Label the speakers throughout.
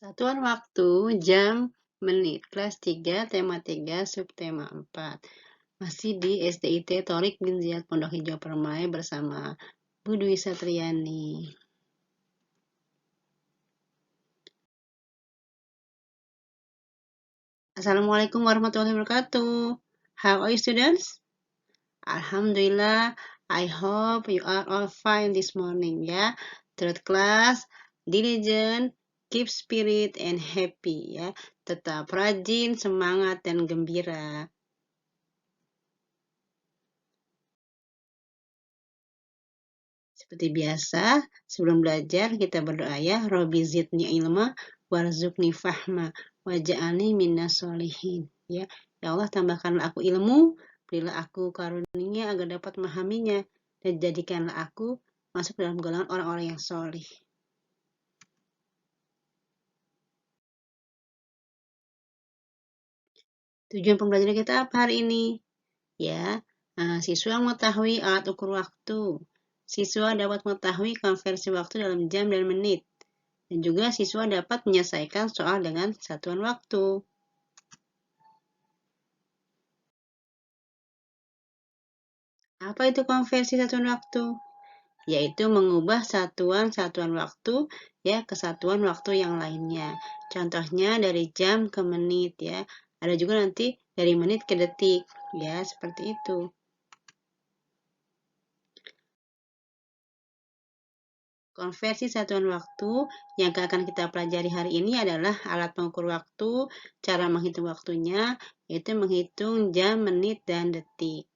Speaker 1: Satuan waktu, jam, menit. Kelas 3, tema 3, subtema 4. Masih di SDIT Thorik bin Ziyad Pondok Hijau Permai bersama Bu Dwi Satriani. Assalamualaikum warahmatullahi wabarakatuh. How are you, students? Alhamdulillah, I hope you are all fine this morning, ya. Third class, diligent, keep spirit and happy, ya. Tetap rajin, semangat, dan gembira. Seperti biasa, sebelum belajar kita berdoa ya, Robbi zidni ilma warzuqni fahma waj'alni minas solihin. Ya, ya Allah tambahkanlah aku ilmu, berilah aku karunia agar dapat memahaminya, dan jadikanlah aku masuk dalam golongan orang-orang yang solih. Tujuan pembelajaran kita apa hari ini? Ya, siswa mengetahui alat ukur waktu. Siswa dapat mengetahui konversi waktu dalam jam dan menit. Dan juga siswa dapat menyelesaikan soal dengan satuan waktu. Apa itu konversi satuan waktu? Yaitu mengubah satuan-satuan waktu ya ke satuan waktu yang lainnya. Contohnya dari jam ke menit ya. Ada juga nanti dari menit ke detik ya, seperti itu. Konversi satuan waktu yang akan kita pelajari hari ini adalah alat pengukur waktu, cara menghitung waktunya, yaitu menghitung jam, menit, dan detik.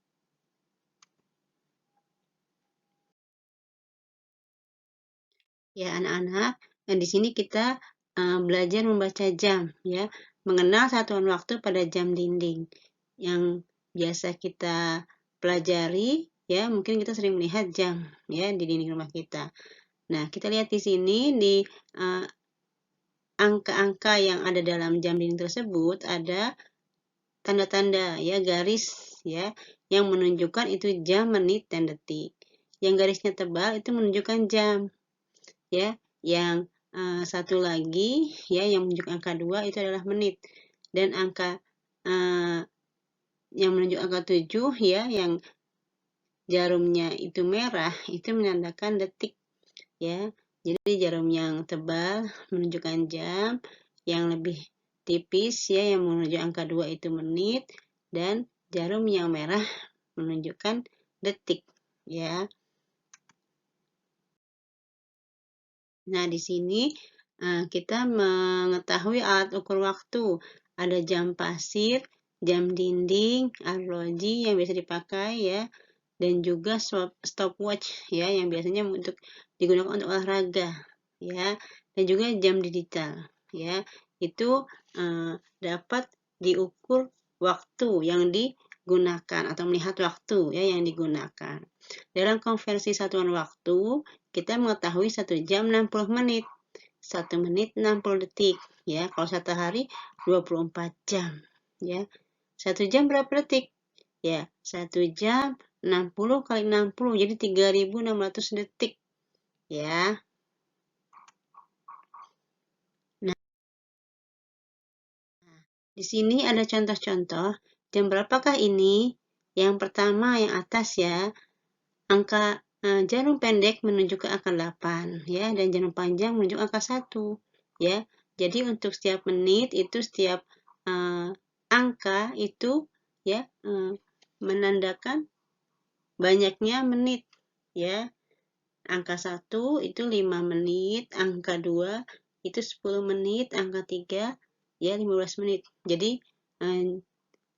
Speaker 1: Ya anak-anak, dan di sini kita belajar membaca jam, ya, mengenal satuan waktu pada jam dinding. Yang biasa kita pelajari, ya, mungkin kita sering melihat jam, ya, di dinding rumah kita. Nah, kita lihat di sini di angka-angka yang ada dalam jam dinding tersebut ada tanda-tanda, ya, garis, ya, yang menunjukkan itu jam, menit, dan detik. Yang garisnya tebal itu menunjukkan jam. Ya, yang satu lagi ya yang menunjuk angka 2 itu adalah menit, dan angka yang menunjuk angka 7 ya yang jarumnya itu merah itu menandakan detik ya. Jadi jarum yang tebal menunjukkan jam, yang lebih tipis ya yang menunjuk angka 2 itu menit, dan jarum yang merah menunjukkan detik ya. Nah, di sini kita mengetahui alat ukur waktu. Ada jam pasir, jam dinding, arloji yang biasa dipakai ya, dan juga stopwatch ya yang biasanya digunakan untuk olahraga ya, dan juga jam digital ya. Itu dapat diukur waktu yang digunakan atau melihat waktu ya yang digunakan. Dalam konversi satuan waktu, kita mengetahui 1 jam 60 menit, 1 menit 60 detik, ya. Kalau 1 hari 24 jam, ya. 1 jam berapa detik? Ya, 1 jam 60 kali 60, jadi 3.600 detik, ya. Nah, di sini ada contoh-contoh, jam berapakah ini? Yang pertama, yang atas ya, angka jarum pendek menunjukkan angka 8 ya, dan jarum panjang menunjukkan angka 1 ya. Jadi untuk setiap menit itu setiap angka itu ya menandakan banyaknya menit ya. Angka 1 itu 5 menit, angka 2 itu 10 menit, angka 3 ya 15 menit. Jadi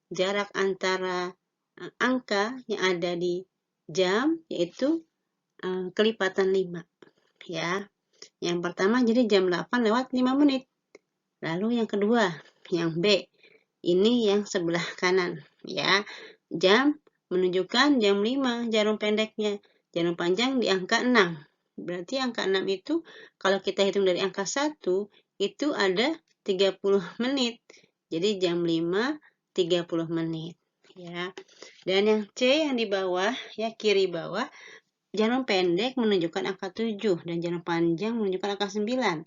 Speaker 1: jarak antara angka yang ada di jam yaitu kelipatan 5 ya. Yang pertama jadi jam 8 lewat 5 menit. Lalu yang kedua, yang B. Ini yang sebelah kanan ya. Jam menunjukkan jam 5 jarum pendeknya. Jarum panjang di angka 6. Berarti angka 6 itu kalau kita hitung dari angka 1 itu ada 30 menit. Jadi jam 5 30 menit ya. Dan yang C yang di bawah ya, kiri bawah, jarum pendek menunjukkan angka 7 dan jarum panjang menunjukkan angka 9.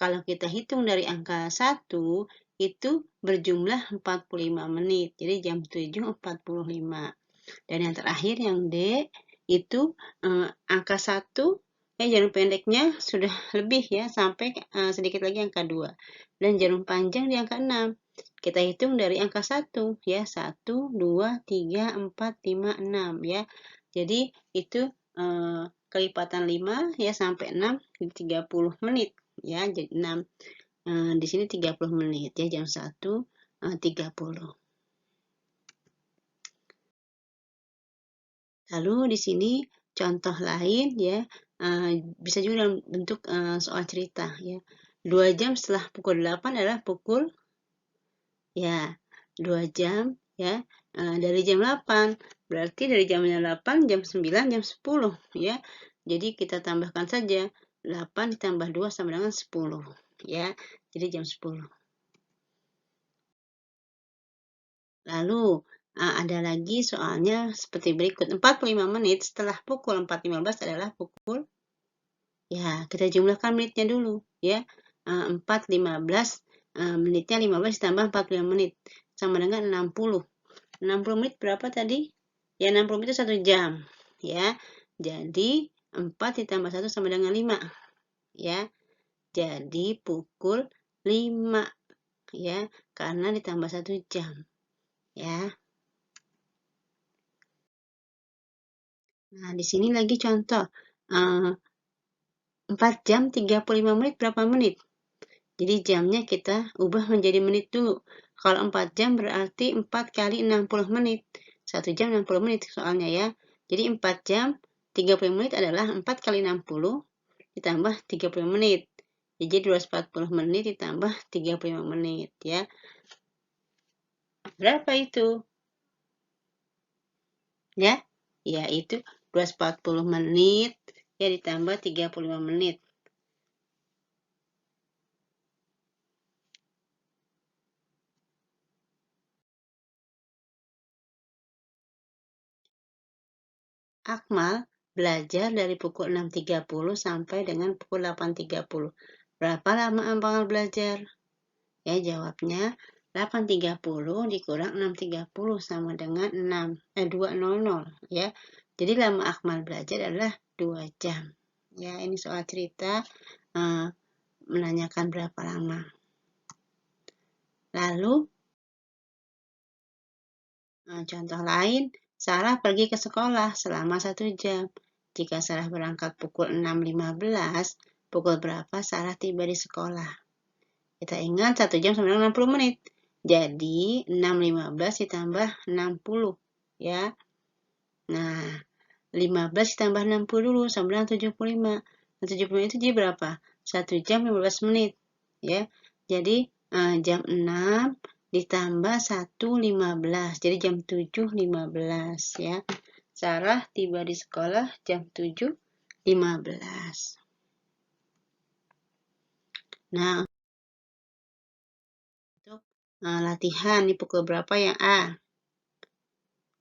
Speaker 1: Kalau kita hitung dari angka 1, itu berjumlah 45 menit. Jadi jam 7.45. Dan yang terakhir yang D, itu angka 1, jarum pendeknya sudah lebih ya, sampai sedikit lagi angka 2. Dan jarum panjang di angka 6. Kita hitung dari angka 1 ya, 1, 2, 3, 4, 5, 6 ya. Jadi itu kelipatan 5 ya sampai 6 30 menit ya. Jadi 6 di sini 30 menit ya, jam 1 30. Lalu di sini contoh lain ya, bisa juga dalam bentuk soal cerita ya. 2 jam setelah pukul 8 adalah pukul ya 2 jam ya dari jam 8. Berarti dari jamnya 8, jam 9, jam 10 ya. Jadi kita tambahkan saja 8 ditambah 2 sama dengan 10 ya. Jadi jam 10. Lalu ada lagi soalnya seperti berikut. 45 menit setelah pukul 4.15 adalah pukul, ya kita jumlahkan menitnya dulu ya. 4.15 menitnya 15 ditambah 45 menit sama dengan 60. 60 menit berapa tadi? Ya 60 menit itu 1 jam ya. Jadi 4 ditambah 1 sama dengan 5 ya. Jadi pukul 5 ya, karena ditambah 1 jam ya. Nah, di sini lagi contoh. 4 jam 35 menit berapa menit? Jadi jamnya kita ubah menjadi menit dulu. Kalau 4 jam berarti 4 kali 60 menit. 1 jam 60 menit soalnya ya. Jadi 4 jam 30 menit adalah 4 kali 60 ditambah 30 menit. Jadi 240 menit ditambah 35 menit ya. Berapa itu? Ya, yaitu 240 menit ya ditambah 35 menit. Akmal belajar dari pukul 6.30 sampai dengan pukul 8.30. Berapa lama Akmal belajar? Ya, jawabnya 8.30 dikurang 6.30 sama dengan 2.00 ya. Jadi lama Akmal belajar adalah 2 jam. Ya, ini soal cerita menanyakan berapa lama. Lalu contoh lain, Sarah pergi ke sekolah selama 1 jam. Jika Sarah berangkat pukul 6.15, pukul berapa Sarah tiba di sekolah? Kita ingat 1 jam sama dengan 60 menit. Jadi 6.15 ditambah 60 ya. Nah, 15 ditambah 60 dulu sama dengan 75. 75 itu jadi berapa? 1 jam 15 menit ya. Jadi jam 6 ditambah 1.15. Jadi jam 7.15 ya. Sarah tiba di sekolah jam 7.15. Nah, untuk latihan di pukul berapa yang A?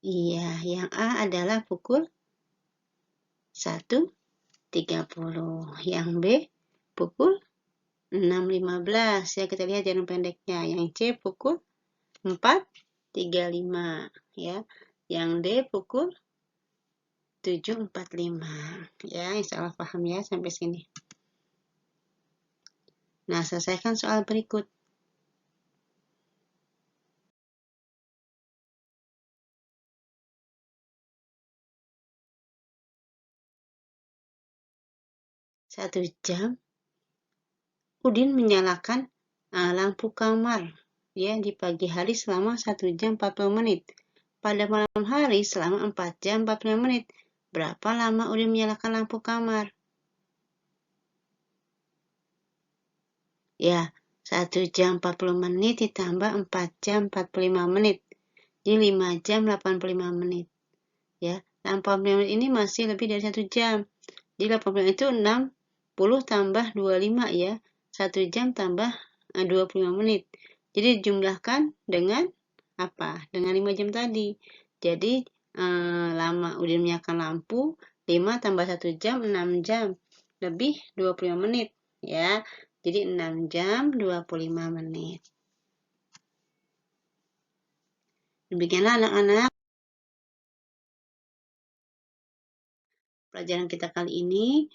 Speaker 1: Iya, yang A adalah pukul 1.30. Yang B pukul 6.15. Ya, kita lihat jarum pendeknya. Yang C pukul 4.35 ya. Yang D pukul 7.45 ya. Insya Allah paham ya sampai sini. Nah, selesaikan soal berikut. Satu jam Udin menyalakan lampu kamar ya di pagi hari selama 1 jam 40 menit. Pada malam hari selama 4 jam 45 menit. Berapa lama Udin menyalakan lampu kamar? Ya, 1 jam 40 menit ditambah 4 jam 45 menit. Jadi 5 jam 85 menit. Ya, 85 menit ini masih lebih dari 1 jam. Jadi 85 itu 60 tambah 25 ya. 1 jam tambah 25 menit. Jadi jumlahkan dengan apa? Dengan 5 jam tadi. Jadi lama Udin menyalakan lampu 5 tambah 1 jam 6 jam. Lebih 25 menit ya. Jadi 6 jam 25 menit. Demikianlah anak-anak pelajaran kita kali ini.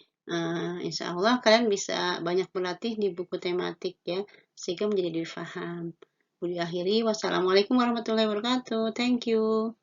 Speaker 1: Insya Allah kalian bisa banyak berlatih di buku tematik ya, sehingga menjadi lebih paham. Diakhiri, wassalamualaikum warahmatullahi wabarakatuh. Thank you.